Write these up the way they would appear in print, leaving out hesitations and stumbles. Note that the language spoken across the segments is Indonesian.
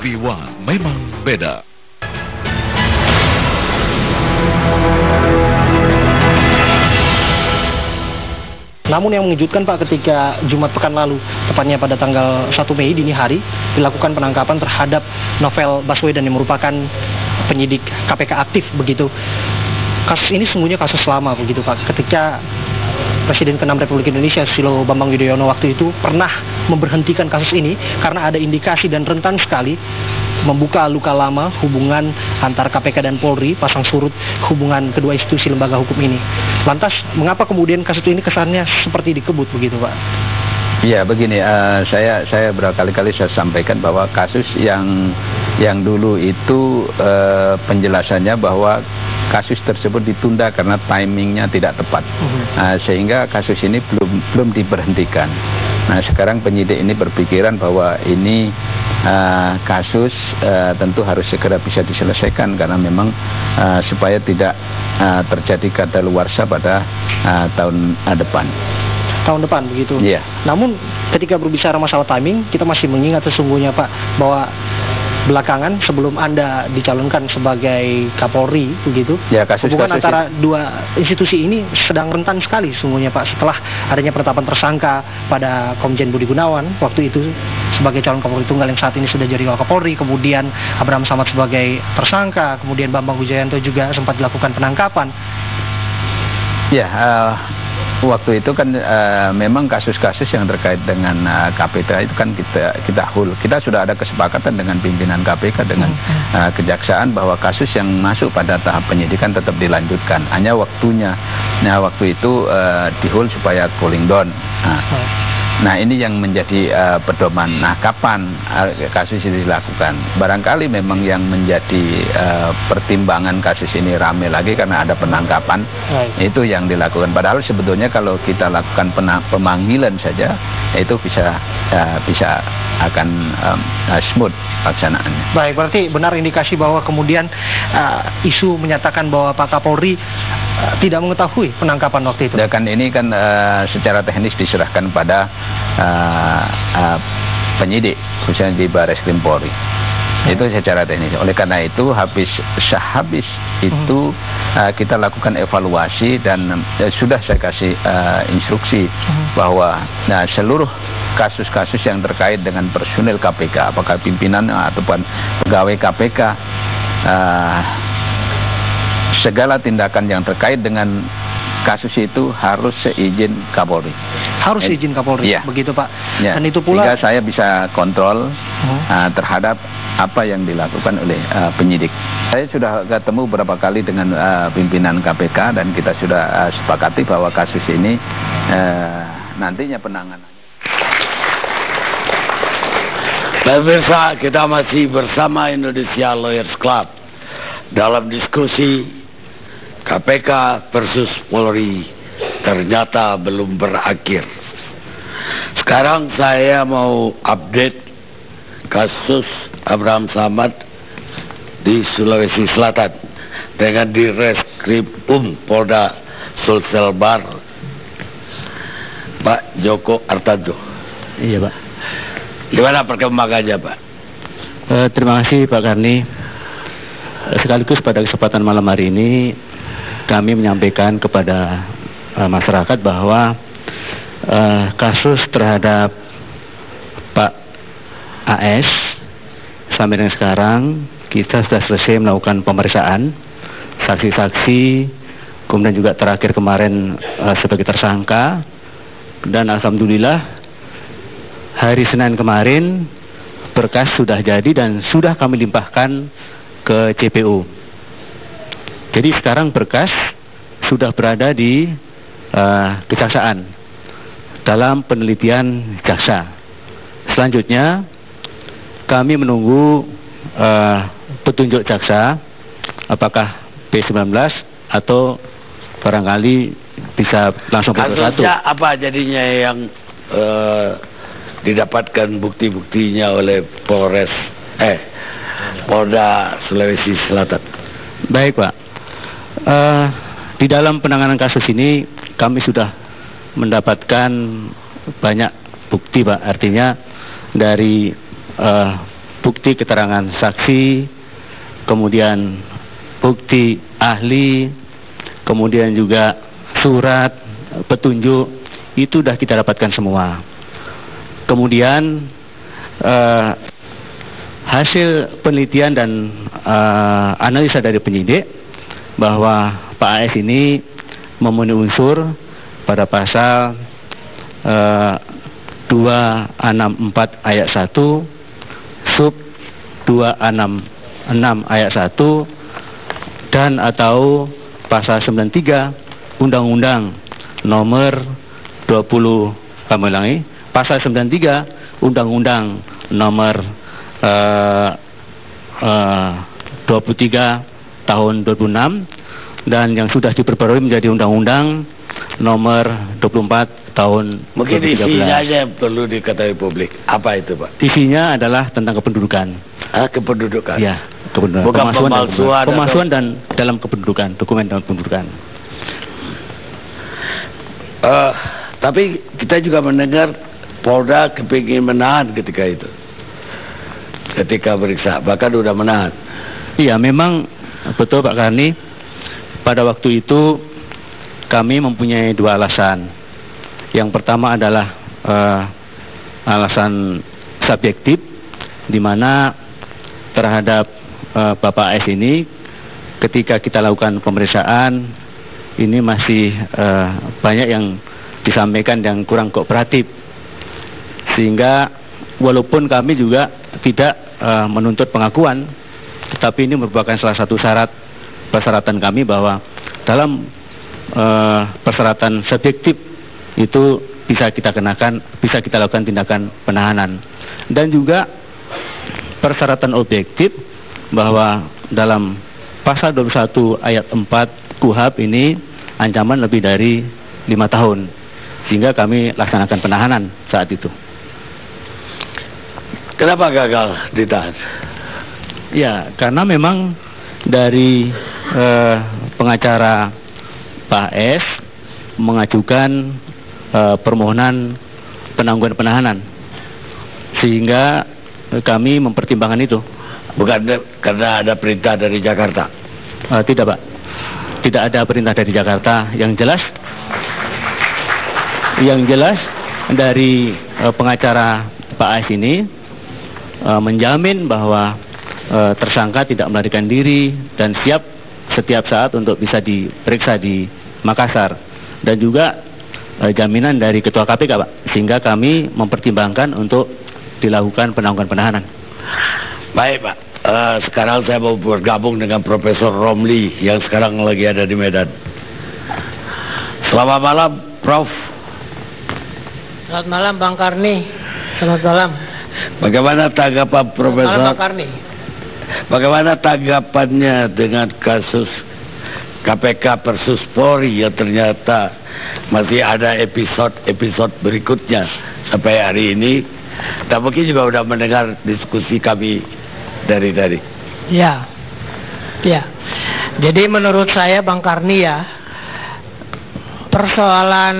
TV One memang beda. Namun yang mengejutkan Pak, ketika Jumat pekan lalu, tepatnya pada tanggal 1 Mei dini hari, dilakukan penangkapan terhadap Novel Baswedan yang merupakan penyidik KPK aktif begitu. Kasus ini sesungguhnya kasus lama begitu Pak. Ketika Presiden ke-6 Republik Indonesia Susilo Bambang Yudhoyono waktu itu pernah memberhentikan kasus ini karena ada indikasi dan rentan sekali membuka luka lama hubungan antara KPK dan Polri, pasang surut hubungan kedua institusi lembaga hukum ini. Lantas, mengapa kemudian kasus ini kesannya seperti dikebut begitu Pak? Ya begini, saya berkali-kali saya sampaikan bahwa kasus yang dulu itu penjelasannya bahwa kasus tersebut ditunda karena timingnya tidak tepat, sehingga kasus ini belum diberhentikan. Nah sekarang penyidik ini berpikiran bahwa ini kasus tentu harus segera bisa diselesaikan karena memang supaya tidak terjadi kadaluarsa pada tahun depan. Tahun depan begitu. Iya. Namun ketika berbicara masalah timing, kita masih mengingat sesungguhnya Pak bahwa belakangan sebelum Anda dicalonkan sebagai Kapolri begitu, ya, hubungan antara dua institusi ini sedang rentan sekali sesungguhnya Pak, setelah adanya penetapan tersangka pada Komjen Budi Gunawan waktu itu sebagai calon Kapolri tunggal yang saat ini sudah jadi Wakapolri, kemudian Abraham Samad sebagai tersangka, kemudian Bambang Wijoyanto juga sempat dilakukan penangkapan. Ya, waktu itu kan memang kasus-kasus yang terkait dengan KPK itu kan kita sudah ada kesepakatan dengan pimpinan KPK dengan kejaksaan bahwa kasus yang masuk pada tahap penyidikan tetap dilanjutkan. Hanya waktunya, waktu itu di-hold supaya cooling down. Nah ini yang menjadi pedoman. Nah kapan kasus ini dilakukan? Barangkali memang yang menjadi pertimbangan kasus ini rame lagi karena ada penangkapan, itu yang dilakukan. Padahal sebetulnya kalau kita lakukan pemanggilan saja, itu bisa akan smooth pelaksanaannya. Baik, berarti benar indikasi bahwa kemudian isu menyatakan bahwa Pak Kapolri tidak mengetahui penangkapan waktu itu. Ya kan ini kan secara teknis diserahkan pada penyidik khususnya di Barreskrim Polri. Itu secara teknis. Oleh karena itu sehabis itu kita lakukan evaluasi dan sudah saya kasih instruksi bahwa seluruh kasus-kasus yang terkait dengan personil KPK, apakah pimpinan ataupun pegawai KPK, segala tindakan yang terkait dengan kasus itu harus seizin Kapolri. Harus izin Kapolri, ya. Begitu Pak. Ya. Dan itu pula sehingga saya bisa kontrol terhadap apa yang dilakukan oleh penyidik. Saya sudah ketemu beberapa kali dengan pimpinan KPK dan kita sudah sepakati bahwa kasus ini nantinya penanganan. Pemirsa, kita masih bersama Indonesia Lawyers Club dalam diskusi KPK versus Polri ternyata belum berakhir. Sekarang saya mau update kasus Abraham Samad di Sulawesi Selatan dengan Direskrimum Polda Sulsel Bar, Pak Joko Artanto. Iya Pak. Gimana perkembangannya Pak? Terima kasih Pak Karni. Sekaligus pada kesempatan malam hari ini kami menyampaikan kepada masyarakat bahwa kasus terhadap Pak AS sampai dengan sekarang kita sudah selesai melakukan pemeriksaan saksi-saksi, kemudian juga terakhir kemarin sebagai tersangka, dan alhamdulillah hari Senin kemarin berkas sudah jadi dan sudah kami limpahkan ke JPU. Jadi sekarang berkas sudah berada di kejaksaan dalam penelitian jaksa. Selanjutnya kami menunggu petunjuk jaksa apakah P19 atau barangkali bisa langsung P21. Kasusnya apa jadinya yang didapatkan bukti-buktinya oleh Polda Sulawesi Selatan? Baik Pak, di dalam penanganan kasus ini kami sudah mendapatkan banyak bukti Pak. Artinya dari bukti keterangan saksi, kemudian bukti ahli, kemudian juga surat petunjuk, itu sudah kita dapatkan semua. Kemudian hasil penelitian dan analisa dari penyidik bahwa Pak AS ini memenuhi unsur pada pasal 264 ayat 1 sub 266 ayat 1 dan atau pasal 93 Undang-Undang nomor 20 kami ulangi, pasal 93 Undang-Undang nomor 23 tahun 2006 dan yang sudah diperbarui menjadi Undang-Undang nomor 24 tahun Mungkin 2013. isinya aja perlu diketahui publik. Apa itu, Pak? Isinya adalah tentang kependudukan. Kependudukan. Ya, kependudukan. Bukan Pemalsuan dan dalam kependudukan, dokumen dalam kependudukan. Tapi kita juga mendengar Polda kepingin menahan ketika itu. Ketika periksa, bahkan sudah menahan. Iya, memang betul Pak Karni. Pada waktu itu kami mempunyai dua alasan. Yang pertama adalah alasan subjektif, di mana terhadap Bapak S ini ketika kita lakukan pemeriksaan ini masih banyak yang disampaikan yang kurang kooperatif, sehingga walaupun kami juga tidak menuntut pengakuan, tetapi ini merupakan salah satu persyaratan kami bahwa dalam persyaratan subjektif itu bisa kita lakukan tindakan penahanan, dan juga persyaratan objektif bahwa dalam pasal 21 ayat 4 KUHP ini ancaman lebih dari 5 tahun, sehingga kami laksanakan penahanan saat itu. Kenapa gagal ditahan? Ya, karena memang dari pengacara Pak S mengajukan permohonan penangguhan penahanan, sehingga kami mempertimbangkan itu. Bukan karena ada perintah dari Jakarta? Tidak, Pak. Tidak ada perintah dari Jakarta. Yang jelas dari pengacara Pak S ini menjamin bahwa tersangka tidak melarikan diri dan siap setiap saat untuk bisa diperiksa di Makassar, dan juga jaminan dari Ketua KPK, Pak, sehingga kami mempertimbangkan untuk dilakukan penangguhan penahanan. Baik, Pak. Sekarang saya mau bergabung dengan Profesor Romli yang sekarang lagi ada di Medan. Selamat malam, Prof. Selamat malam, Bang Karni. Selamat malam. Bagaimana tanggapan Profesor? Selamat malam, Bang Karni. Bagaimana tanggapannya dengan kasus KPK versus Polri yang ternyata masih ada episode berikutnya sampai hari ini, dan mungkin juga sudah mendengar diskusi kami dari tadi. Ya. Jadi menurut saya, Bang Karni, ya, persoalan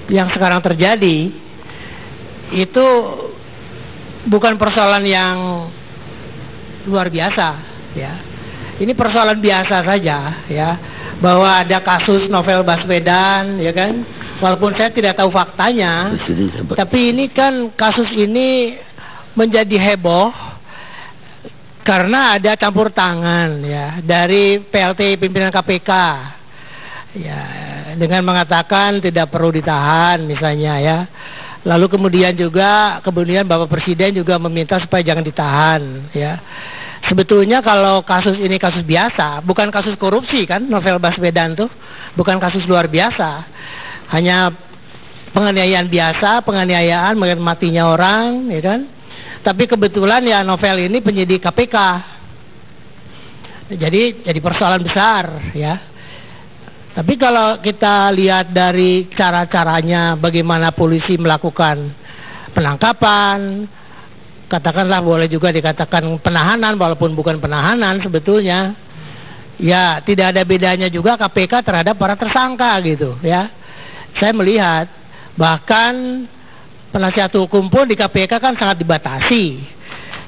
yang sekarang terjadi itu bukan persoalan yang luar biasa, ya. Ini persoalan biasa saja, ya, bahwa ada kasus Novel Baswedan, ya kan, walaupun saya tidak tahu faktanya, tapi ini kan kasus ini menjadi heboh karena ada campur tangan, ya, dari PLT pimpinan KPK, ya, dengan mengatakan tidak perlu ditahan misalnya, ya. Lalu kemudian Bapak Presiden juga meminta supaya jangan ditahan, ya. Sebetulnya kalau kasus ini kasus biasa, bukan kasus korupsi kan, Novel Baswedan tuh bukan kasus luar biasa, hanya penganiayaan biasa, penganiayaan matinya orang, ya kan. Tapi kebetulan ya Novel ini penyidik KPK, jadi persoalan besar, ya. Tapi kalau kita lihat dari cara-caranya bagaimana polisi melakukan penangkapan, katakanlah boleh juga dikatakan penahanan walaupun bukan penahanan sebetulnya, ya tidak ada bedanya juga KPK terhadap para tersangka gitu, ya. Saya melihat bahkan penasihat hukum pun di KPK kan sangat dibatasi,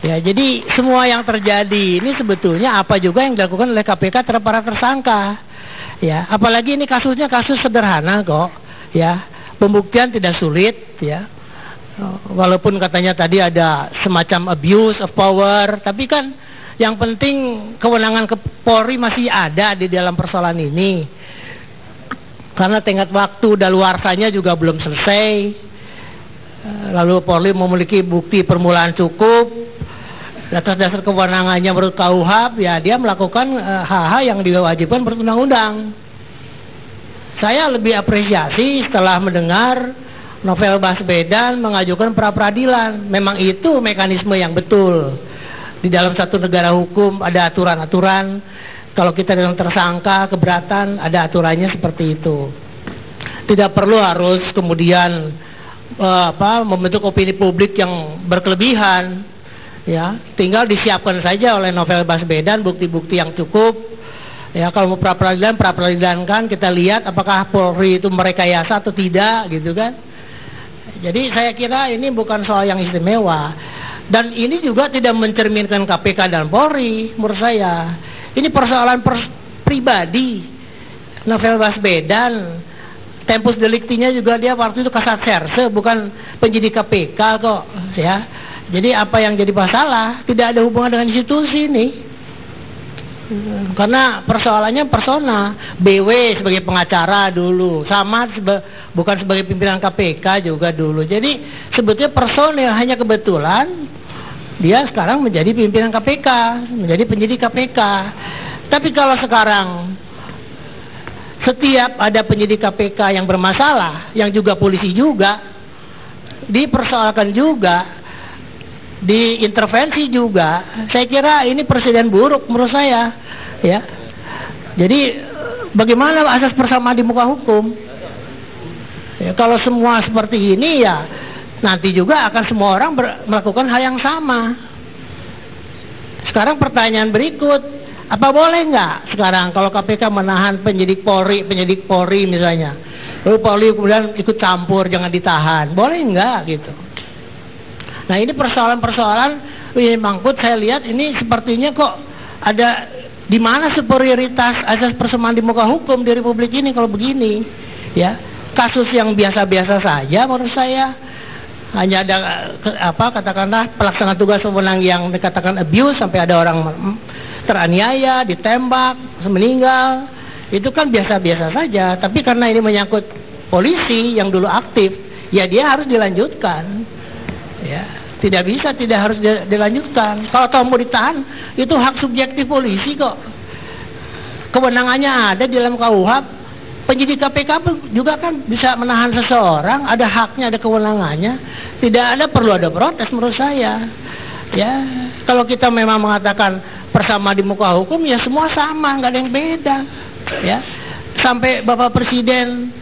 Ya, jadi semua yang terjadi ini sebetulnya apa juga yang dilakukan oleh KPK terhadap para tersangka. Ya, apalagi ini kasusnya kasus sederhana kok. Ya, pembuktian tidak sulit. Ya, walaupun katanya tadi ada semacam abuse of power, tapi kan yang penting kewenangan Polri masih ada di dalam persoalan ini. Karena tenggat waktu daluarsanya juga belum selesai. Lalu Polri memiliki bukti permulaan cukup. Atas dasar kewenangannya menurut KUHP, ya dia melakukan hal-hal yang diwajibkan menurut undang-undang. Saya lebih apresiasi setelah mendengar Novel Baswedan mengajukan pra-peradilan. Memang itu mekanisme yang betul. Di dalam satu negara hukum ada aturan-aturan. Kalau kita dalam tersangka keberatan, ada aturannya seperti itu. Tidak perlu harus kemudian membentuk opini publik yang berkelebihan. Ya, tinggal disiapkan saja oleh Novel Baswedan bukti-bukti yang cukup. Ya, kalau mau pra-peradilan kan kita lihat apakah Polri itu merekayasa atau tidak, gitu kan. Jadi saya kira ini bukan soal yang istimewa. Dan ini juga tidak mencerminkan KPK dan Polri menurut saya. Ini persoalan pribadi Novel Baswedan. Tempus deliktinya juga dia waktu itu kasat serse, bukan penyidik KPK kok, ya. Jadi apa yang jadi masalah tidak ada hubungan dengan institusi ini. Karena persoalannya persona. BW sebagai pengacara dulu, Samad bukan sebagai pimpinan KPK juga dulu. Jadi sebetulnya personil, hanya kebetulan dia sekarang menjadi pimpinan KPK, menjadi penyidik KPK. Tapi kalau sekarang setiap ada penyidik KPK yang bermasalah, yang juga polisi juga, dipersoalkan juga, diintervensi juga, saya kira ini presiden buruk menurut saya, ya. Jadi bagaimana asas persamaan di muka hukum? Ya, kalau semua seperti ini, ya nanti juga akan semua orang melakukan hal yang sama. Sekarang pertanyaan berikut, apa boleh nggak sekarang kalau KPK menahan penyidik Polri misalnya, lalu Polri kemudian ikut campur, jangan ditahan, boleh nggak gitu? Nah, ini persoalan-persoalan ini mangkut. Saya lihat ini sepertinya kok ada di mana superioritas asas persamaan di muka hukum di Republik ini kalau begini, ya. Kasus yang biasa-biasa saja menurut saya, hanya ada katakanlah pelaksana tugas wewenang yang dikatakan abuse sampai ada orang teraniaya, ditembak, meninggal. Itu kan biasa-biasa saja, tapi karena ini menyangkut polisi yang dulu aktif, ya dia harus dilanjutkan. Ya, tidak bisa tidak harus dilanjutkan. Kalau mau ditahan, itu hak subjektif polisi kok. Kewenangannya ada di dalam KUHP. Penyidik KPK juga kan bisa menahan seseorang, ada haknya, ada kewenangannya. Tidak perlu ada protes menurut saya. Ya, kalau kita memang mengatakan bersama di muka hukum, ya semua sama, nggak ada yang beda. Ya, sampai Bapak Presiden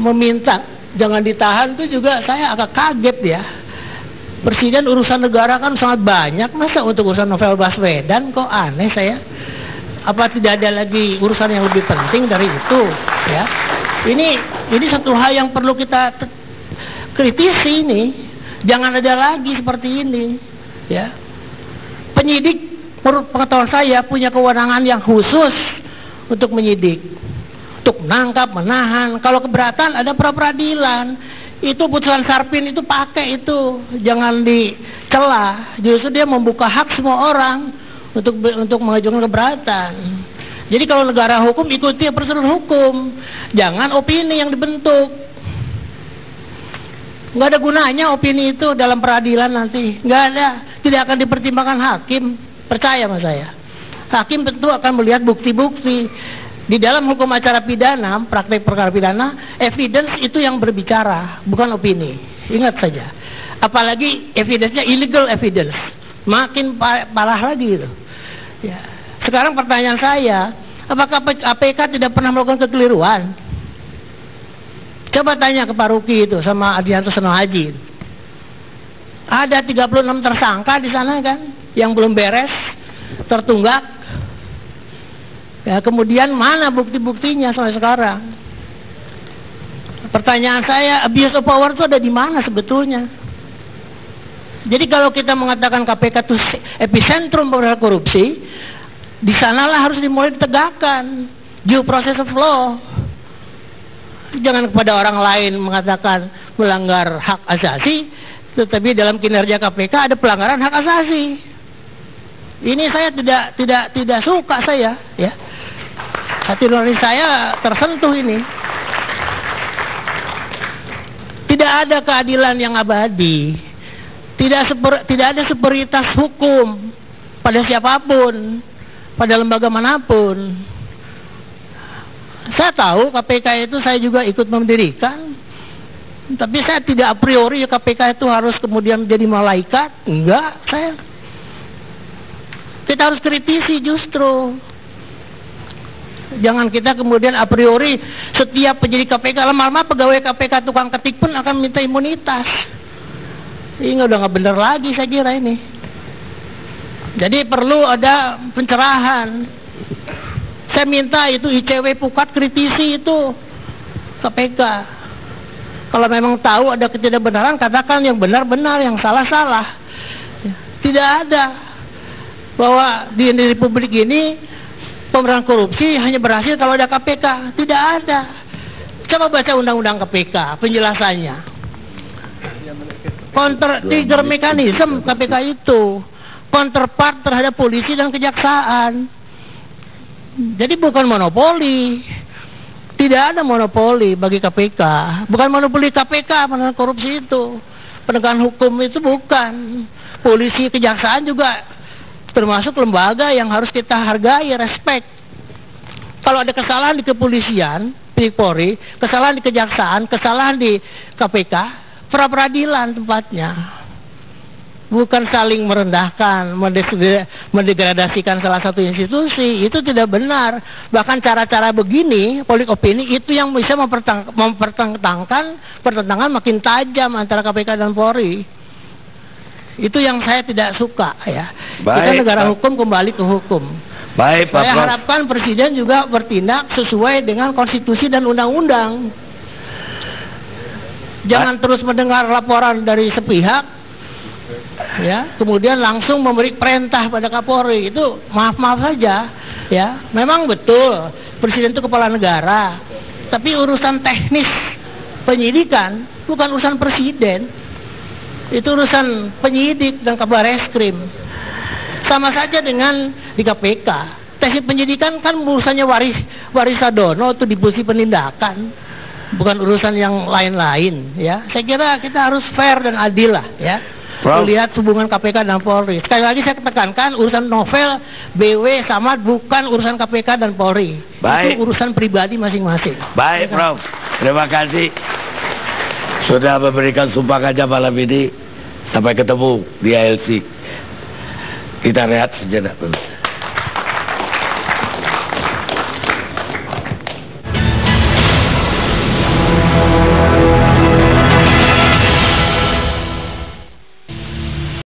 meminta jangan ditahan, itu juga saya agak kaget ya. Presiden urusan negara kan sangat banyak, masa untuk urusan Novel Baswedan kok aneh saya. Apa tidak ada lagi urusan yang lebih penting dari itu, ya? Ini satu hal yang perlu kita kritisi ini. Jangan ada lagi seperti ini, ya. Penyidik menurut pengetahuan saya punya kewenangan yang khusus untuk menyidik, untuk menangkap, menahan. Kalau keberatan ada pra-peradilan. Itu putusan Sarpin itu pakai itu, jangan dicela. Justru dia membuka hak semua orang untuk mengajukan keberatan. Jadi kalau negara hukum, ikuti prosedur hukum, jangan opini yang dibentuk. Nggak ada gunanya opini itu dalam peradilan nanti, nggak ada, tidak akan dipertimbangkan hakim. Percaya sama saya, hakim tentu akan melihat bukti-bukti. Di dalam hukum acara pidana, praktek perkara pidana, evidence itu yang berbicara, bukan opini. Ingat saja. Apalagi evidence-nya illegal evidence, makin parah lagi itu. Ya. Sekarang pertanyaan saya, apakah KPK tidak pernah melakukan kekeliruan? Coba tanya ke Pak Ruki itu sama Adianto Seno Haji. Ada 36 tersangka di sana kan, yang belum beres, tertunggak. Ya, kemudian mana bukti-buktinya sampai sekarang? Pertanyaan saya, abuse of power itu ada di mana sebetulnya? Jadi kalau kita mengatakan KPK itu epicentrum pemberantasan korupsi, di sanalah harus dimulai ditegakkan due process of law. Jangan kepada orang lain mengatakan melanggar hak asasi, tetapi dalam kinerja KPK ada pelanggaran hak asasi. Ini saya tidak suka saya, ya. Hati nurani saya tersentuh ini. Tidak ada keadilan yang abadi. Tidak ada superioritas hukum pada siapapun, pada lembaga manapun. Saya tahu KPK itu saya juga ikut mendirikan, tapi saya tidak a priori KPK itu harus kemudian menjadi malaikat. Enggak, kita harus kritisi justru. Jangan kita kemudian a priori setiap penyidik KPK, lama-lama pegawai KPK tukang ketik pun akan minta imunitas. Ini udah nggak benar lagi saya kira ini. Jadi perlu ada pencerahan. Saya minta itu ICW Pukat kritisi itu KPK. Kalau memang tahu ada ketidakbenaran, katakan yang benar-benar, yang salah-salah. Tidak ada bahwa di Republik ini pemberantasan korupsi hanya berhasil kalau ada KPK. Tidak ada. Coba baca undang-undang KPK, penjelasannya. Trigger mekanisme KPK itu counterpart terhadap polisi dan kejaksaan. Jadi bukan monopoli. Tidak ada monopoli bagi KPK. Bukan monopoli KPK pemberantasan korupsi itu. Penegakan hukum itu bukan. Polisi, kejaksaan juga termasuk lembaga yang harus kita hargai, respect. Kalau ada kesalahan di kepolisian, Polri, kesalahan di kejaksaan, kesalahan di KPK, pra-peradilan tempatnya. Bukan saling merendahkan, mendegradasikan salah satu institusi. Itu tidak benar. Bahkan cara-cara begini, politik opini, itu yang bisa pertentangan makin tajam antara KPK dan Polri. Itu yang saya tidak suka, ya. Kita negara hukum, kembali ke hukum. Baik, Pak Saya Prof. harapkan Presiden juga bertindak sesuai dengan konstitusi dan undang-undang. Jangan terus mendengar laporan dari sepihak, ya, kemudian langsung memberi perintah pada Kapolri. Itu maaf saja, ya. Memang betul Presiden itu kepala negara, tapi urusan teknis penyidikan bukan urusan Presiden. Itu urusan penyidik dan kabar reskrim. Sama saja dengan di KPK. Teknis penyidikan kan urusannya Warisadono itu divisi penindakan, bukan urusan yang lain-lain, ya. Saya kira kita harus fair dan adil lah, ya. Melihat hubungan KPK dan Polri. Sekali lagi saya tekankan, urusan novel, BW, Samad bukan urusan KPK dan Polri. Baik. Itu urusan pribadi masing-masing. Baik, Prof. Terima kasih sudah memberikan sumpah kerja malam ini. Sampai ketemu di ALC. Kita rehat sejenak dulu.